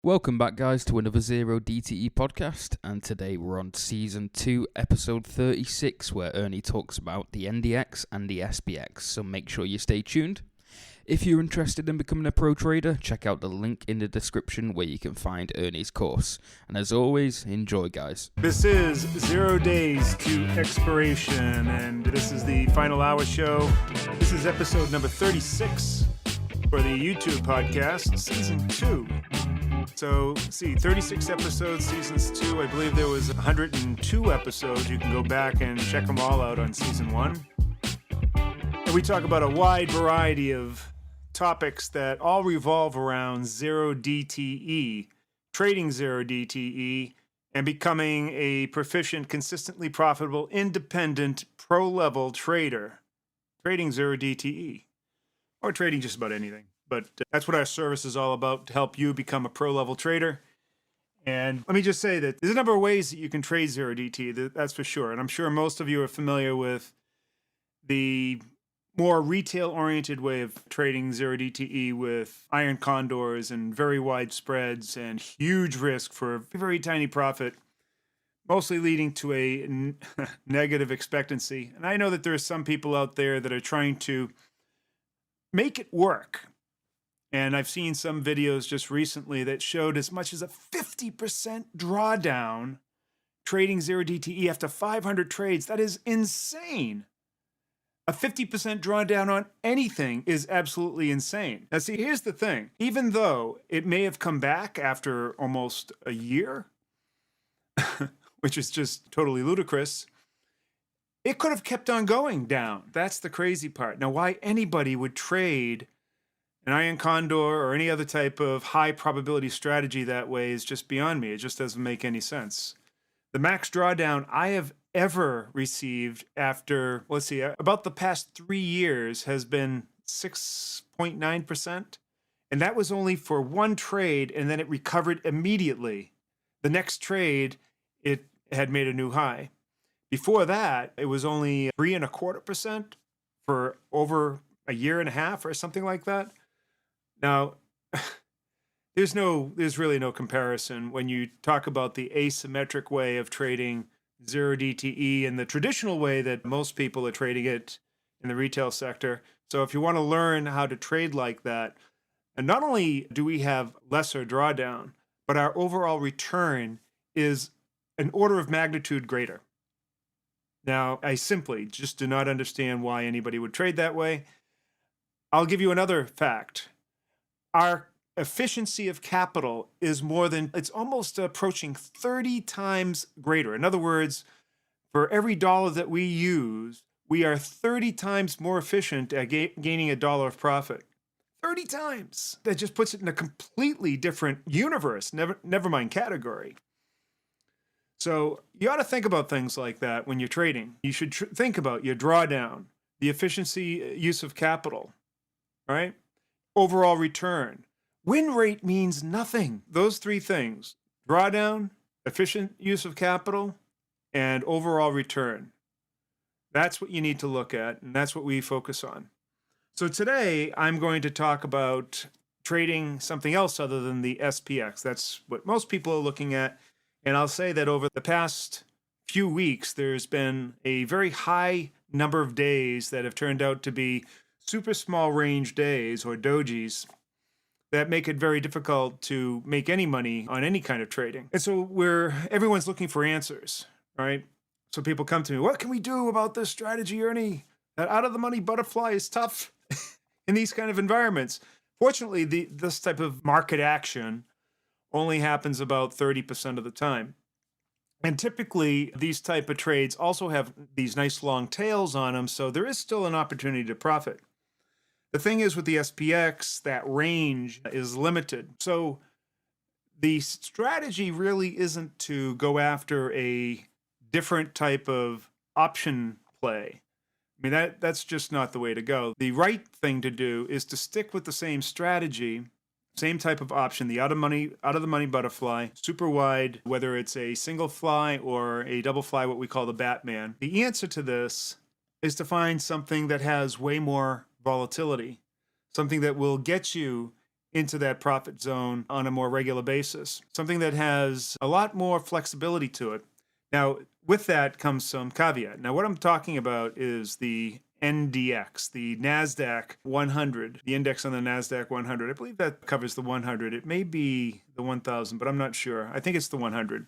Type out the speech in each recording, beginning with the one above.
Welcome back, guys, to another Zero DTE podcast, and today we're on Season 2, Episode 36, where Ernie talks about the NDX and the SPX, so make sure you stay tuned. If you're interested in becoming a pro trader, check out the link in the description where you can find Ernie's course. And as always, enjoy, guys. This is 0 days to expiration, and this is the final hour show. This is episode number 36 for the YouTube podcast, Season 2. So, see, 36 episodes, Seasons 2. I believe there was 102 episodes. You can go back and check them all out on Season 1. And we talk about a wide variety of topics that all revolve around 0 DTE, trading 0 DTE, and becoming a proficient, consistently profitable, independent, pro-level trader. Trading 0 DTE, or trading just about anything. But that's what our service is all about, to help you become a pro-level trader. And let me just say that there's a number of ways that you can trade 0 DTE, that's for sure. And I'm sure most of you are familiar with the more retail-oriented way of trading 0 DTE with iron condors and very wide spreads and huge risk for a very tiny profit, mostly leading to a negative expectancy. And I know that there are some people out there that are trying to make it work. And I've seen some videos just recently that showed as much as a 50% drawdown trading 0 DTE after 500 trades. That is insane. A 50% drawdown on anything is absolutely insane. Now, see, here's the thing. Even though it may have come back after almost a year, which is just totally ludicrous, it could have kept on going down. That's the crazy part. Now, why anybody would trade an iron condor or any other type of high probability strategy that way is just beyond me. It just doesn't make any sense. The max drawdown I have ever received after, let's see, about the past 3 years has been 6.9%. And that was only for one trade, and then it recovered immediately. The next trade, it had made a new high. Before that, it was only 3.25% for over a year and a half or something like that. Now, there's really no comparison when you talk about the asymmetric way of trading 0 DTE and the traditional way that most people are trading it in the retail sector. So if you want to learn how to trade like that, and not only do we have lesser drawdown, but our overall return is an order of magnitude greater. Now, I simply just do not understand why anybody would trade that way. I'll give you another fact. Our efficiency of capital is it's almost approaching 30 times greater. In other words, for every dollar that we use, we are 30 times more efficient at gaining $1 of profit. 30 times. That just puts it in a completely different universe, never mind category. So you ought to think about things like that when you're trading. You should think about your drawdown, the efficiency use of capital, right? Overall return. Win rate means nothing. Those three things: drawdown, efficient use of capital, and overall return. That's what you need to look at, and that's what we focus on. So today, I'm going to talk about trading something else other than the SPX. That's what most people are looking at. And I'll say that over the past few weeks, there's been a very high number of days that have turned out to be super small range days, or dojis, that make it very difficult to make any money on any kind of trading. And so everyone's looking for answers, right? So people come to me, what can we do about this strategy, Ernie? That out of the money butterfly is tough in these kind of environments. Fortunately, this type of market action only happens about 30% of the time. And typically, these type of trades also have these nice long tails on them, so there is still an opportunity to profit. The thing is, with the SPX, that range is limited. So the strategy really isn't to go after a different type of option play. I mean, that's just not the way to go. The right thing to do is to stick with the same strategy, same type of option, the out of the money butterfly, super wide, whether it's a single fly or a double fly, what we call the Batman. The answer to this is to find something that has way more volatility, something that will get you into that profit zone on a more regular basis, something that has a lot more flexibility to it. Now, with that comes some caveat. Now, what I'm talking about is the NDX, the NASDAQ 100, the index on the NASDAQ 100. I believe that covers the 100. It may be the 1000, but I'm not sure. I think it's the 100,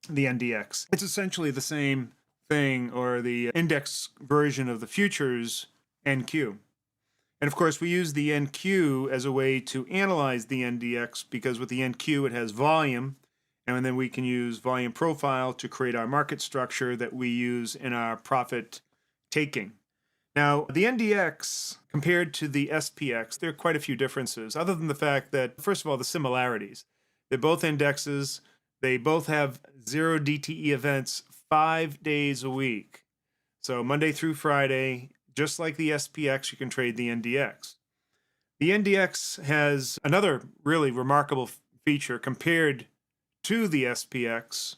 the NDX. It's essentially the same thing, or the index version of the futures NQ. And of course, we use the NQ as a way to analyze the NDX, because with the NQ, it has volume. And then we can use volume profile to create our market structure that we use in our profit taking. Now, the NDX compared to the SPX, there are quite a few differences, other than the fact that, first of all, the similarities. They're both indexes. They both have 0 DTE events 5 days a week. So Monday through Friday, just like the SPX, you can trade the NDX. The NDX has another really remarkable feature compared to the SPX,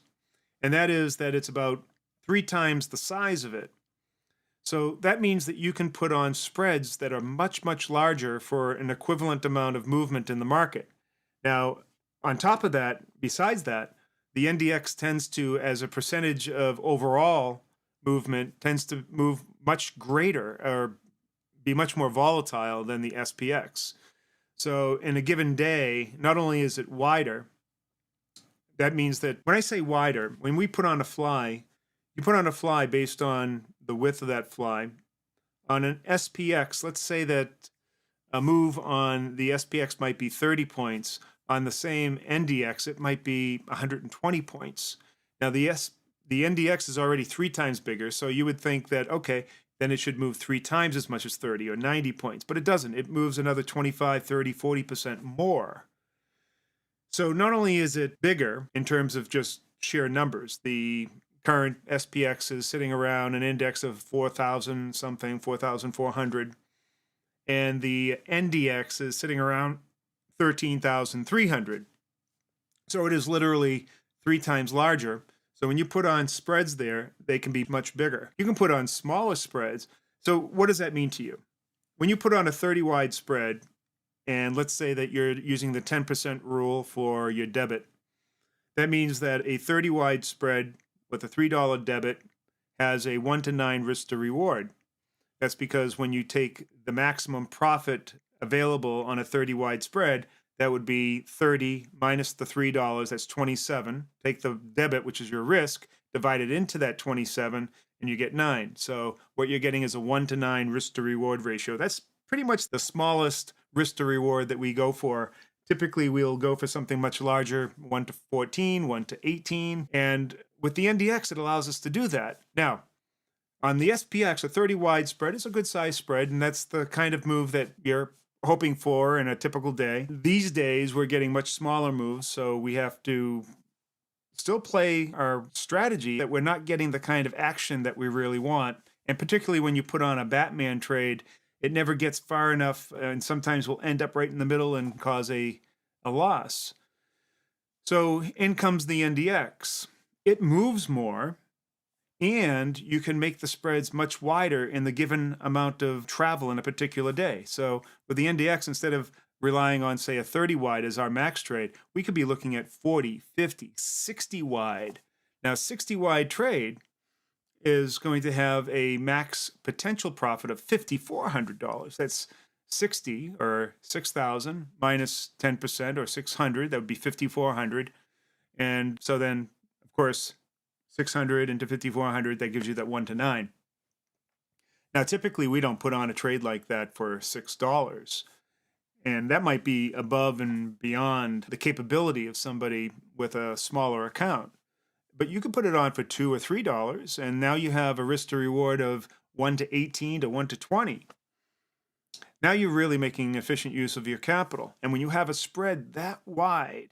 and that is that it's about 3 times the size of it. So that means that you can put on spreads that are much, much larger for an equivalent amount of movement in the market. Now, on top of that, besides that, the NDX tends to, as a percentage of overall movement, tends to move much greater or be much more volatile than the SPX. So in a given day, not only is it wider, that means that when I say wider, when we put on a fly, you put on a fly based on the width of that fly. On an SPX, let's say that a move on the SPX might be 30 points. On the same NDX, it might be 120 points. Now, the NDX is already 3 times bigger, so you would think that, okay, then it should move 3 times as much as 30 or 90 points. But it doesn't. It moves another 25, 30, 40% more. So not only is it bigger in terms of just sheer numbers, the current SPX is sitting around an index of 4,000 something, 4,400, and the NDX is sitting around 13,300. So it is literally 3 times larger. So when you put on spreads there, they can be much bigger. You can put on smaller spreads. So what does that mean to you? When you put on a 30 wide spread, and let's say that you're using the 10% rule for your debit, that means that a 30 wide spread with a $3 debit has a 1 to 9 risk to reward. That's because when you take the maximum profit available on a 30 wide spread, that would be 30 minus the $3, that's 27. Take the debit, which is your risk, divide it into that 27, and you get 9. So what you're getting is a 1 to 9 risk to reward ratio. That's pretty much the smallest risk to reward that we go for. Typically, we'll go for something much larger, 1 to 14, 1 to 18. And with the NDX, it allows us to do that. Now, on the SPX, a 30 wide spread is a good size spread, and that's the kind of move that you're hoping for in a typical day. These days, we're getting much smaller moves, so we have to still play our strategy that we're not getting the kind of action that we really want. And particularly when you put on a Batman trade, it never gets far enough, and sometimes will end up right in the middle and cause a loss. So in comes the NDX. It moves more, and you can make the spreads much wider in the given amount of travel in a particular day. So with the NDX, instead of relying on, say, a 30 wide as our max trade, we could be looking at 40, 50, 60 wide. Now, 60 wide trade is going to have a max potential profit of $5,400. That's 60 or 6,000 minus 10% or 600. That would be 5,400. And so then, of course, 600 into 5,400, that gives you that 1 to 9. Now, typically, we don't put on a trade like that for $6. And that might be above and beyond the capability of somebody with a smaller account. But you could put it on for $2 or $3, and now you have a risk to reward of 1 to 18 to 1 to 20. Now you're really making efficient use of your capital. And when you have a spread that wide,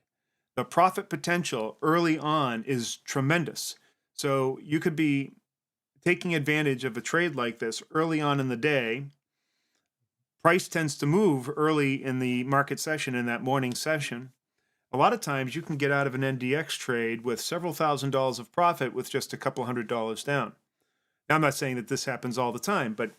the profit potential early on is tremendous. So you could be taking advantage of a trade like this early on in the day. Price tends to move early in the market session, in that morning session. A lot of times you can get out of an NDX trade with several $1,000s of profit with just a couple $100s down. Now, I'm not saying that this happens all the time, but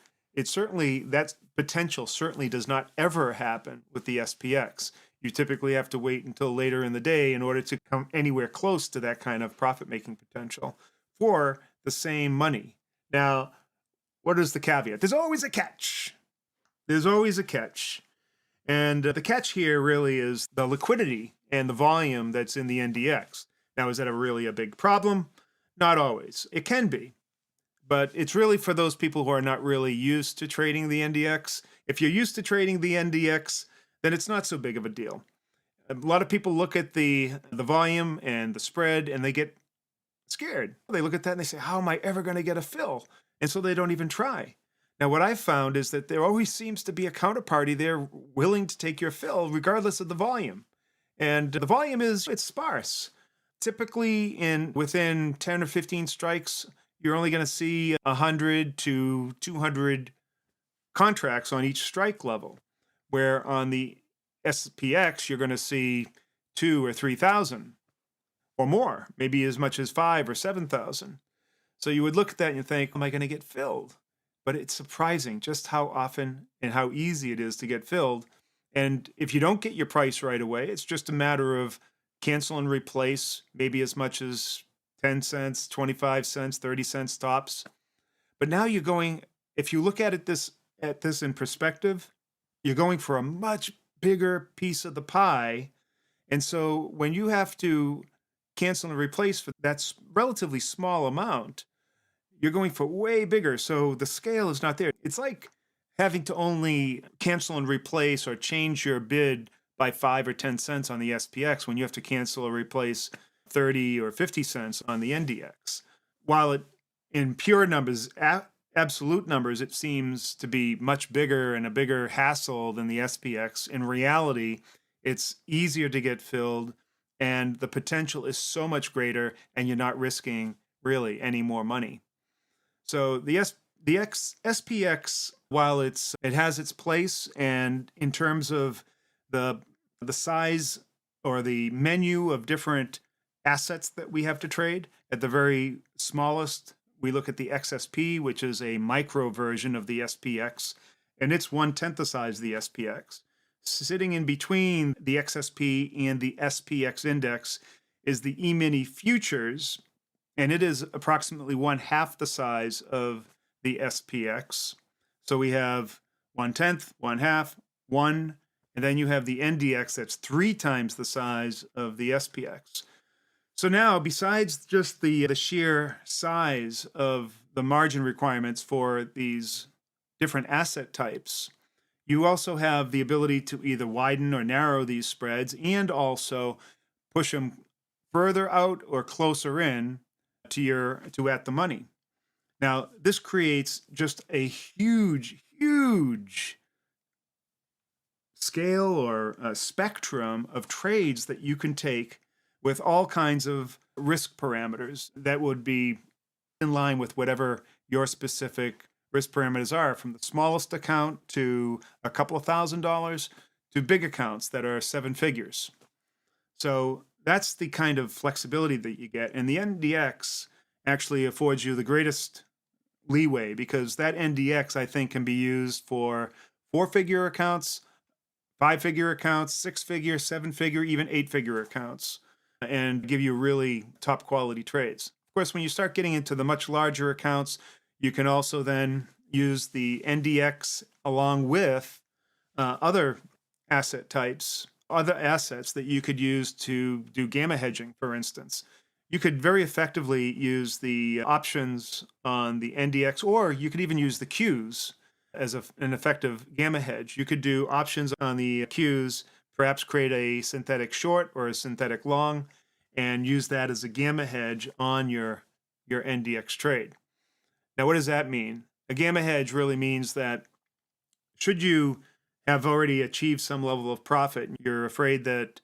that potential certainly does not ever happen with the SPX. You typically have to wait until later in the day in order to come anywhere close to that kind of profit-making potential for the same money. Now, what is the caveat? There's always a catch. There's always a catch. And the catch here really is the liquidity and the volume that's in the NDX. Now, is that really a big problem? Not always. It can be. But it's really for those people who are not really used to trading the NDX. If you're used to trading the NDX, then it's not so big of a deal. A lot of people look at the volume and the spread and they get scared. They look at that and they say, how am I ever going to get a fill? And so they don't even try. Now, what I've found is that there always seems to be a counterparty there willing to take your fill regardless of the volume. And the volume it's sparse. Typically within 10 or 15 strikes, you're only going to see 100 to 200 contracts on each strike level, where on the SPX, you're going to see 2,000 or 3,000 or more, maybe as much as 5,000 or 7,000. So you would look at that and you think, am I going to get filled? But it's surprising just how often and how easy it is to get filled. And if you don't get your price right away, it's just a matter of cancel and replace, maybe as much as 10 cents, 25 cents, 30 cents tops. But now you're going, if you look at this in perspective, you're going for a much bigger piece of the pie. And so when you have to cancel and replace for that relatively small amount, you're going for way bigger. So the scale is not there. It's like having to only cancel and replace or change your bid by 5 or 10 cents on the SPX when you have to cancel or replace 30 or 50 cents on the NDX. While in pure numbers, absolute numbers, it seems to be much bigger and a bigger hassle than the SPX. In reality, it's easier to get filled and the potential is so much greater and you're not risking really any more money. So the SPX, while it has its place, and in terms of the size or the menu of different assets that we have to trade, at the very smallest, we look at the XSP, which is a micro version of the SPX, and it's 1/10 the size of the SPX. Sitting in between the XSP and the SPX index is the E-mini futures, and it is approximately 1/2 the size of the SPX. So we have 1/10, 1/2, 1, and then you have the NDX that's 3 times the size of the SPX. So now, besides just the sheer size of the margin requirements for these different asset types, you also have the ability to either widen or narrow these spreads and also push them further out or closer in to at the money. Now, this creates just a huge, huge scale or a spectrum of trades that you can take with all kinds of risk parameters that would be in line with whatever your specific risk parameters are, from the smallest account to a couple of $1,000s to big accounts that are 7 figures. So that's the kind of flexibility that you get. And the NDX actually affords you the greatest leeway, because that NDX, I think, can be used for 4-figure accounts, 5-figure accounts, 6-figure, 7-figure, even 8-figure accounts, and give you really top quality trades. Of course, when you start getting into the much larger accounts, you can also then use the NDX along with other asset types, other assets that you could use to do gamma hedging, for instance. You could very effectively use the options on the NDX, or you could even use the Qs as an effective gamma hedge. You could do options on the Qs, perhaps create a synthetic short or a synthetic long, and use that as a gamma hedge on your NDX trade. Now, what does that mean? A gamma hedge really means that should you have already achieved some level of profit, you're afraid that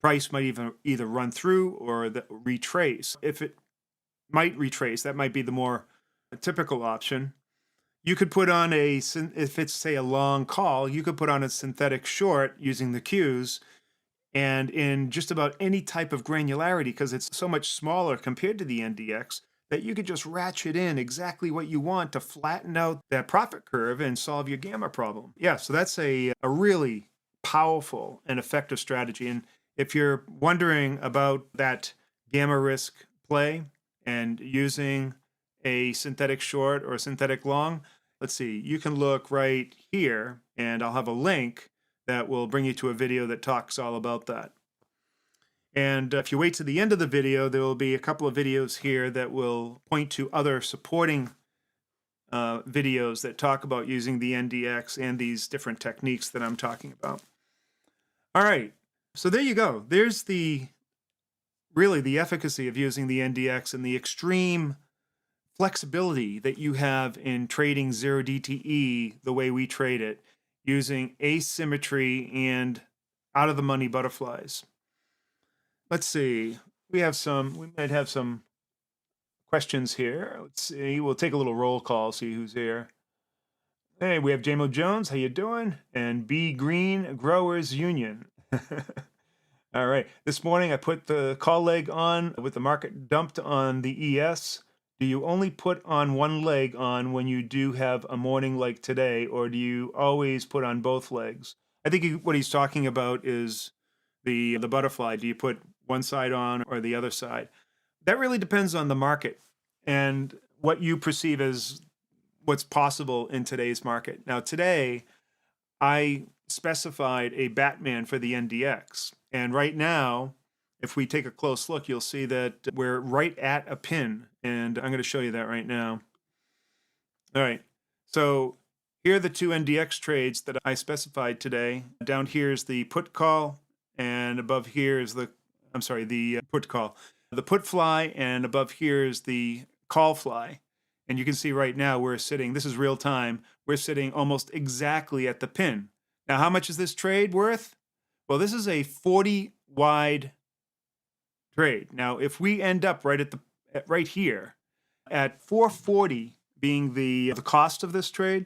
price might either run through or retrace. If it might retrace, that might be the more typical option. You could put on if it's, say, a long call, you could put on a synthetic short using the Qs, and in just about any type of granularity, because it's so much smaller compared to the NDX, that you could just ratchet in exactly what you want to flatten out that profit curve and solve your gamma problem. Yeah, so that's a really powerful and effective strategy. And if you're wondering about that gamma risk play and using a synthetic short or a synthetic long, let's see, you can look right here and I'll have a link that will bring you to a video that talks all about that. And if you wait to the end of the video, there will be a couple of videos here that will point to other supporting videos that talk about using the NDX and these different techniques that I'm talking about. All right, so there you go. There's really the efficacy of using the NDX and the extreme flexibility that you have in trading 0 DTE the way we trade it, using asymmetry and out of the money butterflies. Let's see. We might have some questions here. Let's see. We'll take a little roll call, see who's here. Hey, we have JMO Jones. How you doing? And B Green Growers Union. All right. This morning I put the call leg on with the market dumped on the ES. Do you only put on one leg on when you do have a morning like today, or do you always put on both legs? I think what he's talking about is the butterfly. Do you put one side on or the other side? That really depends on the market and what you perceive as what's possible in today's market. Now, today, I specified a Batman for the NDX. And right now, if we take a close look, you'll see that we're right at a pin. And I'm going to show you that right now. All right. So here are the two NDX trades that I specified today. Down here is the put call, and above here is the put call. The put fly, and above here is the call fly. And you can see right now we're sitting, this is real time, we're sitting almost exactly at the pin. Now, how much is this trade worth? Well, this is a 40 wide trade. Now, if we end up right here at 440 being the cost of this trade,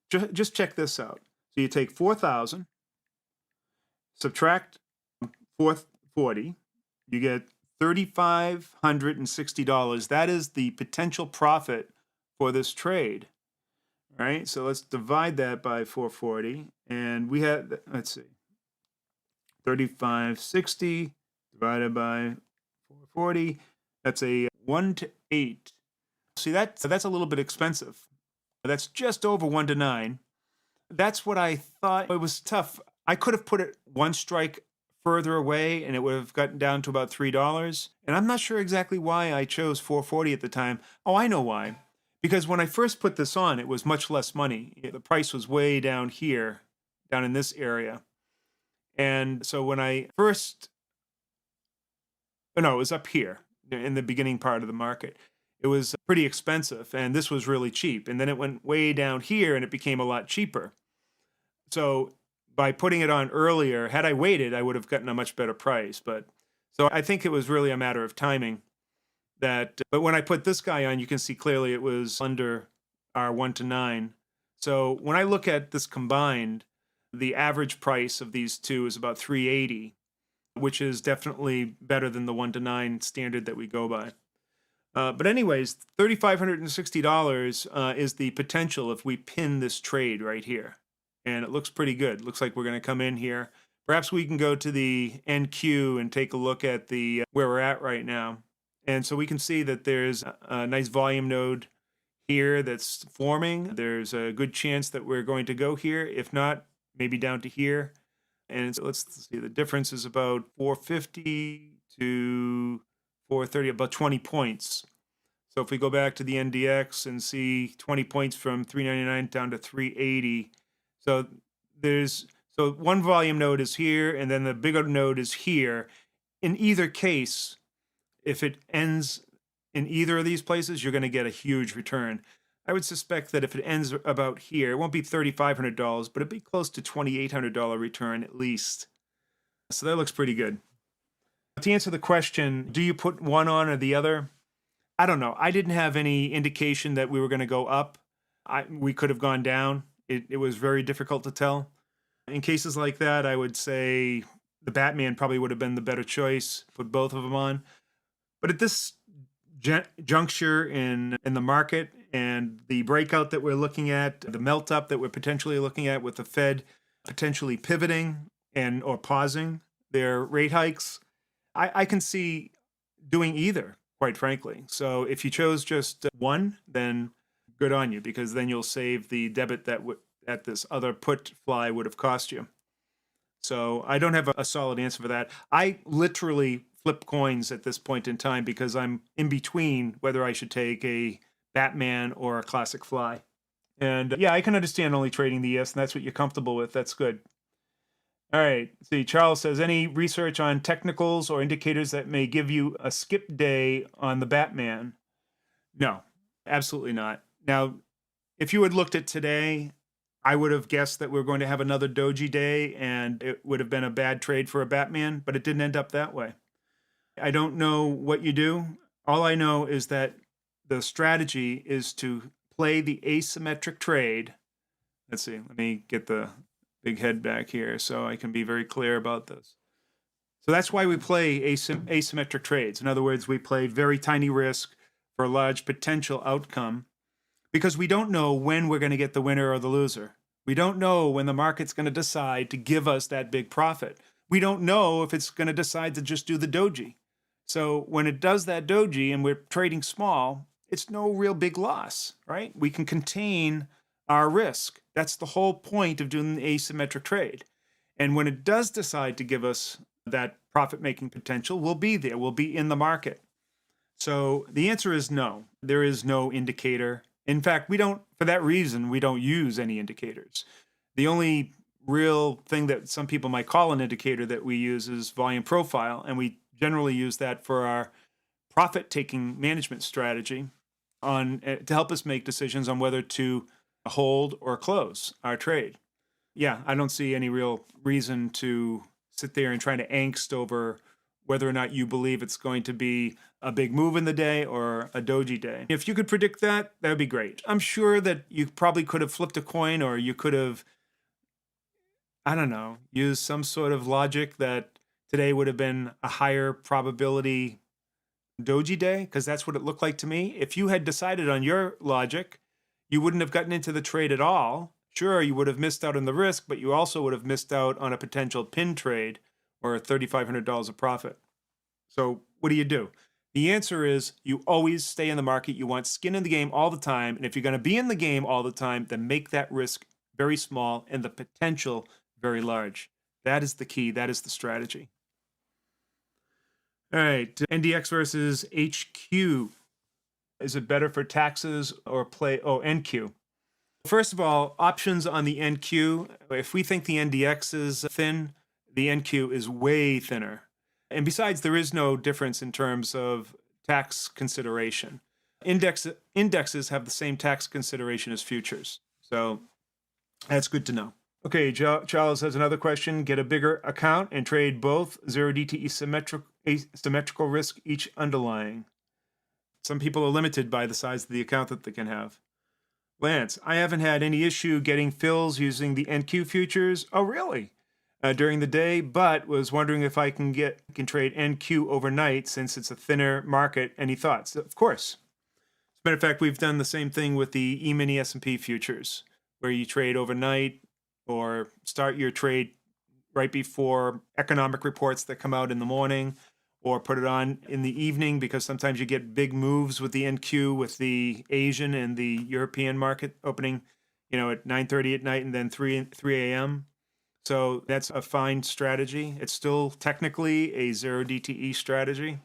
just check this out. So you take 4,000, subtract 440, you get $3,560. That is the potential profit for this trade. All right, so let's divide that by 440, and we have, let's see, 3,560 divided by 440. That's a 1 to 8. See, that's a little bit expensive. That's just over 1 to 9. That's what I thought. It was tough. I could have put it one strike further away and it would have gotten down to about $3. And I'm not sure exactly why I chose 440 at the time. Oh, I know why. Because when I first put this on, it was much less money. The price was way down here, down in this area. And so when I first, no, it was up here in the beginning part of the market. It was pretty expensive and this was really cheap. And then it went way down here and it became a lot cheaper. So by putting it on earlier, had I waited, I would have gotten a much better price. But so I think it was really a matter of timing. But when I put this guy on, you can see clearly it was under our 1 to 9. So when I look at this combined, the average price of these two is about 380, which is definitely better than the 1 to 9 standard that we go by. But anyways, $3,560 is the potential if we pin this trade right here. And it looks pretty good. Looks like we're going to come in here. Perhaps we can go to the NQ and take a look at the where we're at right now. And so we can see that there's a nice volume node here that's forming. There's a good chance that we're going to go here. If not, maybe down to here. And so let's see, the difference is about 450 to 430, about 20 points. So if we go back to the NDX and see 20 points from 399 down to 380. So one volume node is here, and then the bigger node is here. In either case, if it ends in either of these places, you're going to get a huge return. I would suspect that if it ends about here, it won't be $3,500, but it'd be close to $2,800 return at least. So that looks pretty good. To answer the question, do you put one on or the other? I don't know. I didn't have any indication that we were going to go up. We could have gone down. It was very difficult to tell. In cases like that, I would say the Batman probably would have been the better choice. Put both of them on. But at this juncture in the market, and the breakout that we're looking at, the melt up that we're potentially looking at with the Fed potentially pivoting and or pausing their rate hikes, I can see doing either, quite frankly. So if you chose just one, then good on you, because then you'll save the debit that this other put fly would have cost you. So I don't have a solid answer for that. I literally flip coins at this point in time because I'm in between whether I should take a Batman or a classic fly. And yeah, I can understand only trading the ES, and that's what you're comfortable with. That's good. All right. See, Charles says, any research on technicals or indicators that may give you a skip day on the Batman? No, absolutely not. Now, if you had looked at today, I would have guessed that we're going to have another doji day, and it would have been a bad trade for a Batman, but it didn't end up that way. I don't know what you do. All I know is that the strategy is to play the asymmetric trade. Let's see. Let me get the big head back here so I can be very clear about this. So that's why we play asymmetric trades. In other words, we play very tiny risk for a large potential outcome because we don't know when we're going to get the winner or the loser. We don't know when the market's going to decide to give us that big profit. We don't know if it's going to decide to just do the doji. So when it does that doji and we're trading small, it's no real big loss, right? We can contain our risk. That's the whole point of doing the asymmetric trade. And when it does decide to give us that profit-making potential, we'll be there. We'll be in the market. So the answer is no. There is no indicator. In fact, for that reason, we don't use any indicators. The only real thing that some people might call an indicator that we use is volume profile, and we generally use that for our profit-taking management strategy to help us make decisions on whether to hold or close our trade. Yeah, I don't see any real reason to sit there and try to angst over whether or not you believe it's going to be a big move in the day or a doji day. If you could predict that, that would be great. I'm sure that you probably could have flipped a coin, or you could have, I don't know, used some sort of logic that today would have been a higher probability doji day, because that's what it looked like to me. If you had decided on your logic, you wouldn't have gotten into the trade at all. Sure, you would have missed out on the risk, but you also would have missed out on a potential pin trade or $3,500 of profit. So what do? The answer is you always stay in the market. You want skin in the game all the time. And if you're going to be in the game all the time, then make that risk very small and the potential very large. That is the key. That is the strategy. All right, NDX versus HQ. Is it better for taxes or NQ? First of all, options on the NQ. If we think the NDX is thin, the NQ is way thinner. And besides, there is no difference in terms of tax consideration. Indexes have the same tax consideration as futures. So that's good to know. Okay, Charles has another question. Get a bigger account and trade both 0 DTE symmetrical risk each underlying. Some people are limited by the size of the account that they can have. Lance, I haven't had any issue getting fills using the NQ futures. Oh, really? During the day, but was wondering if I can trade NQ overnight since it's a thinner market. Any thoughts? Of course. As a matter of fact, we've done the same thing with the E-mini S&P futures, where you trade overnight or start your trade right before economic reports that come out in the morning, or put it on in the evening, because sometimes you get big moves with the NQ, with the Asian and the European market opening, at 9:30 at night and then 3 a.m. So that's a fine strategy. It's still technically a 0 DTE strategy.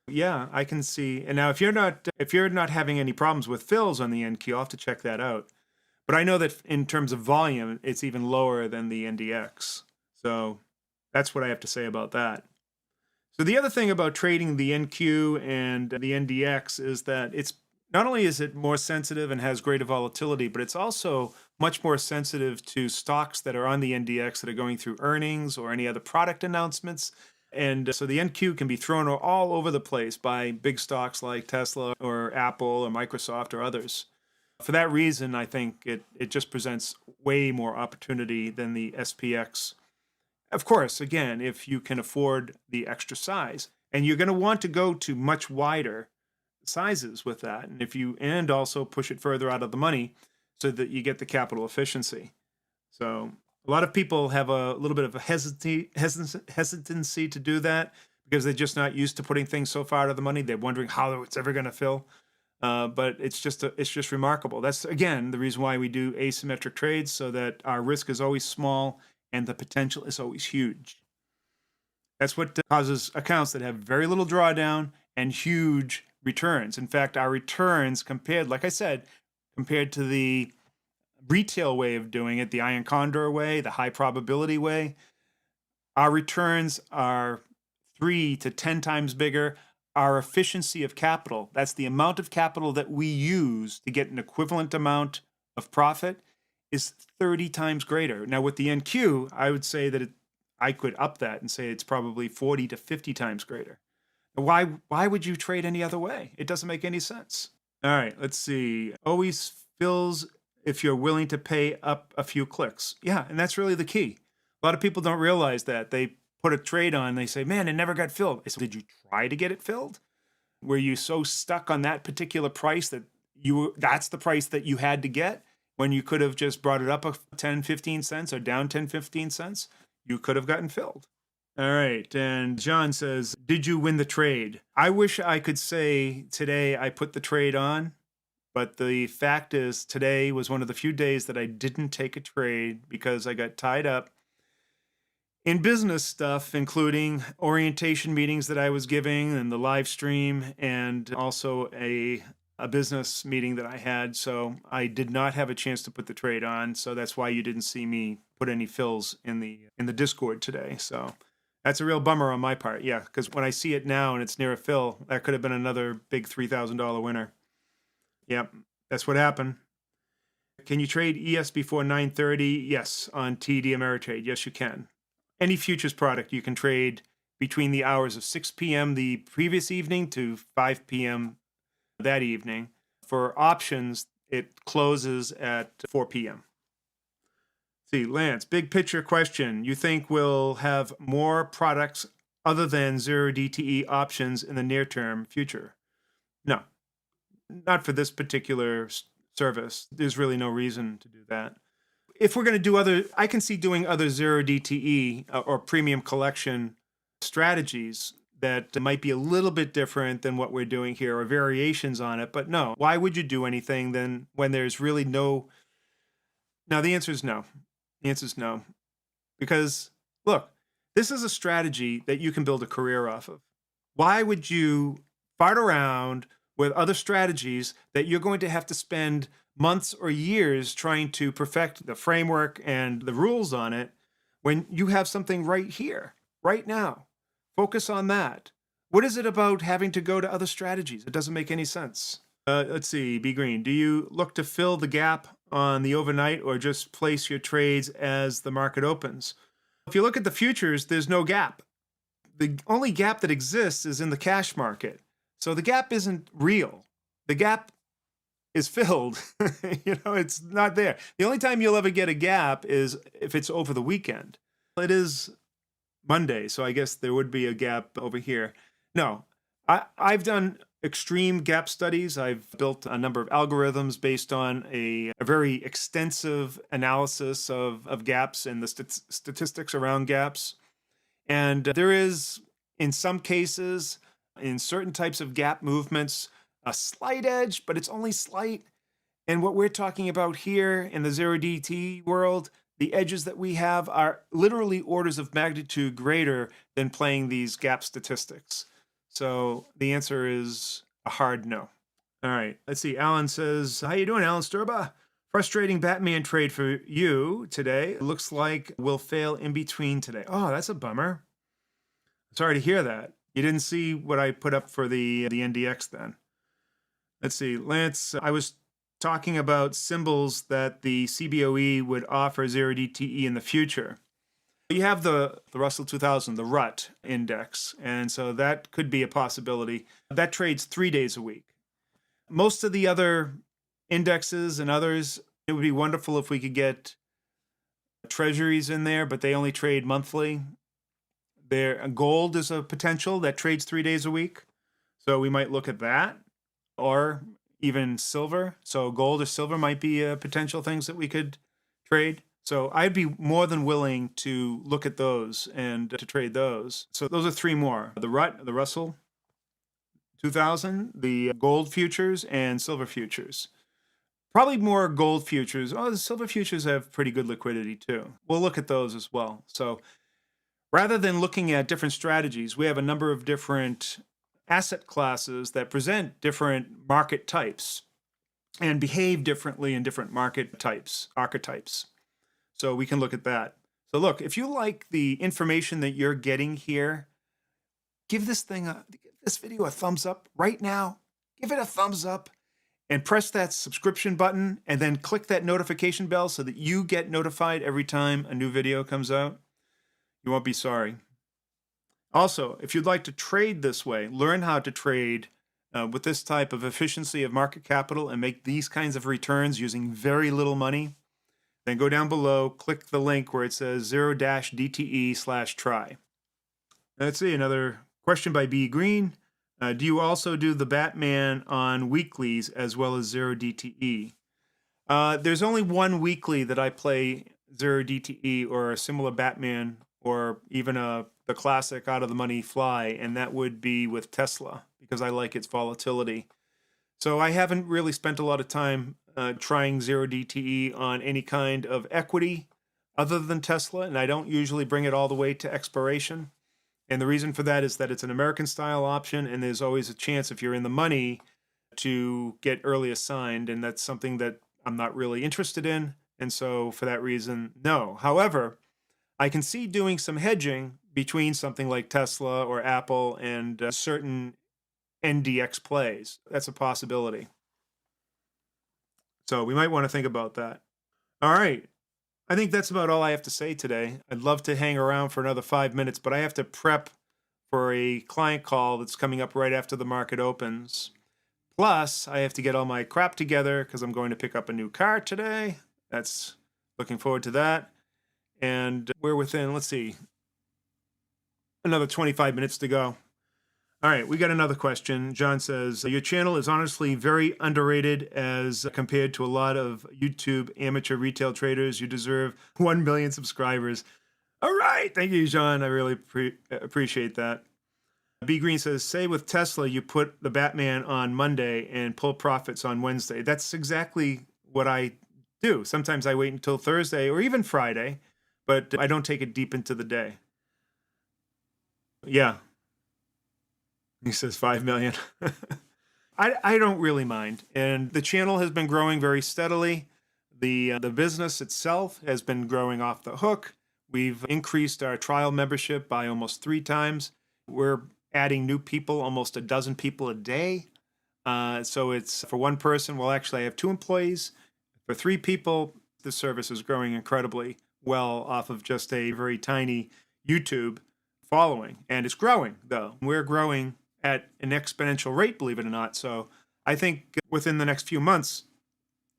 Yeah, I can see. And now if you're not having any problems with fills on the NQ, I'll have to check that out. But I know that in terms of volume, it's even lower than the NDX. So that's what I have to say about that. So the other thing about trading the NQ and the NDX is that it's not only is it more sensitive and has greater volatility, but it's also much more sensitive to stocks that are on the NDX that are going through earnings or any other product announcements. And so the NQ can be thrown all over the place by big stocks like Tesla or Apple or Microsoft or others. For that reason, I think it just presents way more opportunity than the SPX. Of course, again, if you can afford the extra size, and you're going to want to go to much wider sizes with that. And also push it further out of the money so that you get the capital efficiency. So a lot of people have a little bit of a hesitancy to do that because they're just not used to putting things so far out of the money. They're wondering how it's ever going to fill. But it's just remarkable. That's, again, the reason why we do asymmetric trades, so that our risk is always small and the potential is always huge. That's what causes accounts that have very little drawdown and huge returns. In fact, our returns like I said, compared to the retail way of doing it, the iron condor way, the high probability way, our returns are 3 to 10 times bigger. Our efficiency of capital, that's the amount of capital that we use to get an equivalent amount of profit, is 30 times greater. Now, with the NQ, I would say that I could up that and say it's probably 40 to 50 times greater. Why would you trade any other way? It doesn't make any sense. All right, let's see. Always fills if you're willing to pay up a few clicks. Yeah, and that's really the key. A lot of people don't realize that. They put a trade on, they say, man, it never got filled. I said, did you try to get it filled? Were you so stuck on that particular price that that's the price that you had to get when you could have just brought it up 10, 15 cents or down 10, 15 cents? You could have gotten filled. All right. And John says, did you win the trade? I wish I could say today I put the trade on, but the fact is today was one of the few days that I didn't take a trade because I got tied up in business stuff, including orientation meetings that I was giving and the live stream, and also a business meeting that I had. So I did not have a chance to put the trade on. So that's why you didn't see me put any fills in the Discord today. So that's a real bummer on my part. Yeah, because when I see it now and it's near a fill, that could have been another big $3,000 winner. Yep, that's what happened. Can you trade ES before 9:30? Yes, on TD Ameritrade. Yes, you can. Any futures product you can trade between the hours of 6 p.m. the previous evening to 5 p.m. that evening. For options, it closes at 4 p.m. See, Lance, big picture question. You think we'll have more products other than 0 DTE options in the near-term future? No, not for this particular service. There's really no reason to do that. If we're going to do I can see doing other 0 DTE or premium collection strategies that might be a little bit different than what we're doing here, or variations on it. But no, why would you do anything then when there's really no? Now, the answer is no. The answer is no. Because, look, this is a strategy that you can build a career off of. Why would you fart around with other strategies that you're going to have to spend months or years trying to perfect the framework and the rules on it when you have something right here, right now? Focus on that. What is it about having to go to other strategies? It doesn't make any sense. Let's see, B Green, do you look to fill the gap on the overnight or just place your trades as the market opens? If you look at the futures, there's no gap. The only gap that exists is in the cash market. So the gap isn't real. The gap is filled. It's not there. The only time you'll ever get a gap is if it's over the weekend. It is Monday, so I guess there would be a gap over here. No, I've done extreme gap studies. I've built a number of algorithms based on a very extensive analysis of gaps and the statistics around gaps. And there is, in some cases, in certain types of gap movements, a slight edge, but it's only slight. And what we're talking about here in the 0 DT world, the edges that we have are literally orders of magnitude greater than playing these gap statistics. So the answer is a hard no. All right, let's see. Alan says, how you doing, Alan Sturba? Frustrating Batman trade for you today. It looks like we'll fail in between today. Oh, that's a bummer. Sorry to hear that. You didn't see what I put up for the NDX then. Let's see, Lance, I was talking about symbols that the CBOE would offer 0 DTE in the future. You have the Russell 2000, the RUT index, and so that could be a possibility. That trades 3 days a week. Most of the other indexes and others, it would be wonderful if we could get treasuries in there, but they only trade monthly. Gold is a potential that trades 3 days a week, so we might look at that. or even silver. So gold or silver might be potential things that we could trade. So I'd be more than willing to look at those and to trade those. So those are three more: the Russell 2000, the gold futures, and silver futures. Probably more gold futures. Oh, the silver futures have pretty good liquidity too. We'll look at those as well. So rather than looking at different strategies, we have a number of different asset classes that present different market types and behave differently in different market types, archetypes. So we can look at that. So look, if you like the information that you're getting here, give this video a thumbs up right now. Give it a thumbs up and press that subscription button and then click that notification bell so that you get notified every time a new video comes out. You won't be sorry. Also, if you'd like to trade this way, learn how to trade with this type of efficiency of market capital and make these kinds of returns using very little money, then go down below, click the link where it says 0-DTE/try. Let's see, another question by B. Green. Do you also do the Batman on weeklies as well as 0-DTE? There's only one weekly that I play 0-DTE or a similar Batman or even the classic Out of the Money Fly, and that would be with Tesla because I like its volatility. So I haven't really spent a lot of time trying 0-DTE on any kind of equity other than Tesla, and I don't usually bring it all the way to expiration. And the reason for that is that it's an American style option, and there's always a chance if you're in the money to get early assigned, and that's something that I'm not really interested in. And so for that reason, no. However, I can see doing some hedging between something like Tesla or Apple and certain NDX plays. That's a possibility. So we might want to think about that. All right. I think that's about all I have to say today. I'd love to hang around for another 5 minutes, but I have to prep for a client call that's coming up right after the market opens. Plus, I have to get all my crap together because I'm going to pick up a new car today. That's looking forward to that. And we're within, let's see, another 25 minutes to go. All right, we got another question. John says, your channel is honestly very underrated as compared to a lot of YouTube amateur retail traders. You deserve 1 million subscribers. All right, thank you, John. I really appreciate that. B. Green says, say with Tesla, you put the Batman on Monday and pull profits on Wednesday. That's exactly what I do. Sometimes I wait until Thursday or even Friday, but I don't take it deep into the day. Yeah. He says 5 million. I don't really mind. And the channel has been growing very steadily. The business itself has been growing off the hook. We've increased our trial membership by almost 3 times. We're adding new people, almost a dozen people a day. So it's for one person. Well, actually, I have 2 employees. For 3 people, the service is growing incredibly well off of just a very tiny YouTube following. And it's growing, though. We're growing at an exponential rate, believe it or not. So I think within the next few months,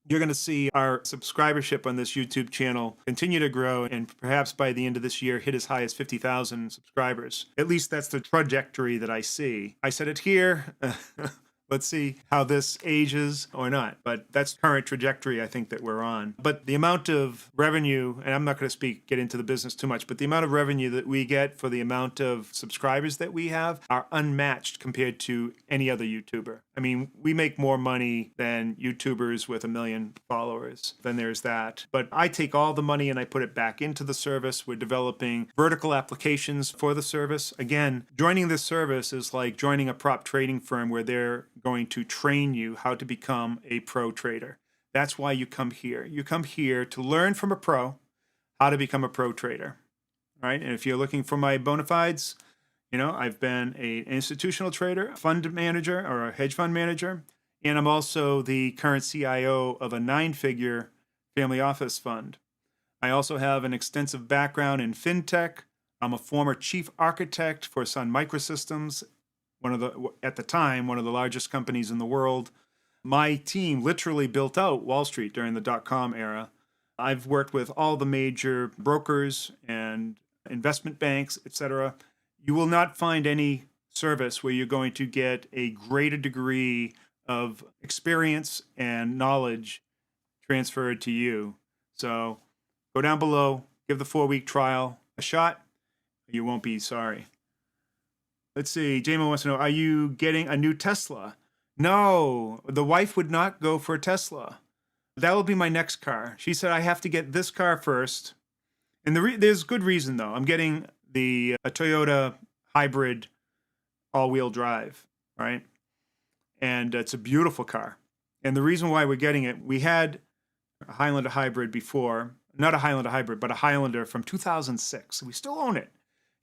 you're going to see our subscribership on this YouTube channel continue to grow and perhaps by the end of this year hit as high as 50,000 subscribers. At least that's the trajectory that I see. I said it here. Let's see how this ages or not. But that's current trajectory I think that we're on. But the amount of revenue, and I'm not going to get into the business too much, but the amount of revenue that we get for the amount of subscribers that we have are unmatched compared to any other YouTuber. I mean, we make more money than YouTubers with 1 million followers. Then there's that. But I take all the money and I put it back into the service. We're developing vertical applications for the service. Again, joining this service is like joining a prop trading firm where they're going to train you how to become a pro trader. That's why you come here. You come here to learn from a pro how to become a pro trader. All right. And if you're looking for my bona fides, you know, I've been an institutional trader, a fund manager, or a hedge fund manager, and I'm also the current CIO of a 9-figure family office fund. I also have an extensive background in fintech. I'm a former chief architect for Sun Microsystems, at the time, one of the largest companies in the world. My team literally built out Wall Street during the dot-com era. I've worked with all the major brokers and investment banks, etc. You will not find any service where you're going to get a greater degree of experience and knowledge transferred to you. So go down below, give the 4-week trial a shot. You won't be sorry. Let's see. JMO wants to know, are you getting a new Tesla? No, the wife would not go for a Tesla. That will be my next car. She said I have to get this car first. And there's good reason, though. I'm getting a Toyota hybrid all-wheel drive, right? And it's a beautiful car. And the reason why we're getting it, we had a Highlander hybrid before. Not a Highlander hybrid, but a Highlander from 2006. We still own it.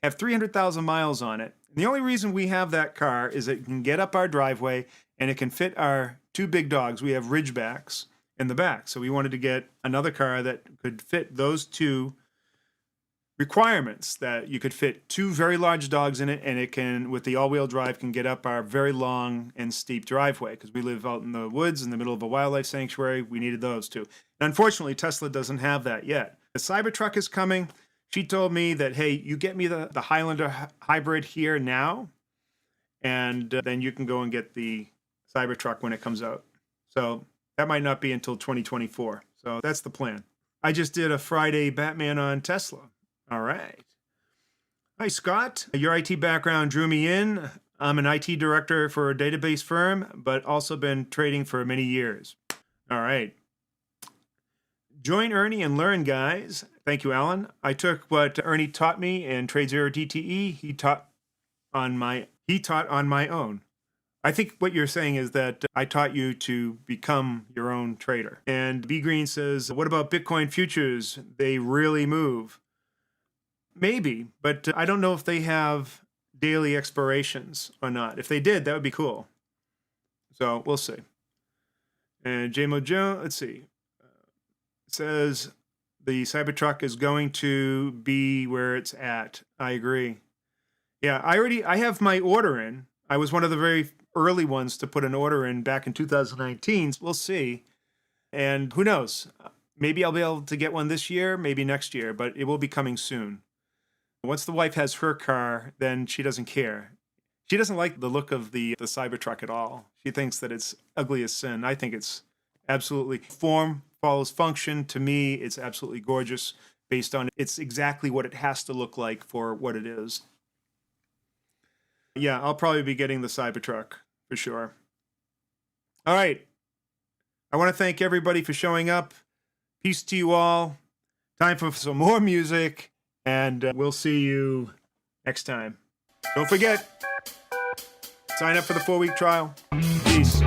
Have 300,000 miles on it. And the only reason we have that car is it can get up our driveway and it can fit our 2 big dogs. We have Ridgebacks in the back. So we wanted to get another car that could fit those 2 requirements, that you could fit 2 very large dogs in it, and it can, with the all-wheel drive, can get up our very long and steep driveway, because we live out in the woods in the middle of a wildlife sanctuary. We needed those 2. And unfortunately, Tesla doesn't have that yet. The Cybertruck is coming. She told me that, hey, you get me the Highlander hybrid here now, and then you can go and get the Cybertruck when it comes out. So that might not be until 2024. So that's the plan. I just did a Friday Batman on Tesla. All right. Hi, Scott. Your IT background drew me in. I'm an IT director for a database firm, but also been trading for many years. All right. Join Ernie and learn, guys. Thank you, Alan. I took what Ernie taught me in Trade Zero DTE. He taught on my own. I think what you're saying is that I taught you to become your own trader. And B Green says, what about Bitcoin futures? They really move. Maybe, but I don't know if they have daily expirations or not. If they did, that would be cool. So we'll see. And JMO Joe, let's see. It says the Cybertruck is going to be where it's at. I agree. Yeah, I have my order in. I was one of the very early ones to put an order in back in 2019. We'll see. And who knows? Maybe I'll be able to get one this year, maybe next year, but it will be coming soon. Once the wife has her car, then she doesn't care. She doesn't like the look of the Cybertruck at all. She thinks that it's ugly as sin. I think it's absolutely form follows function. To me, it's absolutely gorgeous based on it's exactly what it has to look like for what it is. Yeah, I'll probably be getting the Cybertruck for sure. All right. I want to thank everybody for showing up. Peace to you all. Time for some more music. And we'll see you next time. Don't forget, sign up for the 4-week trial. Peace.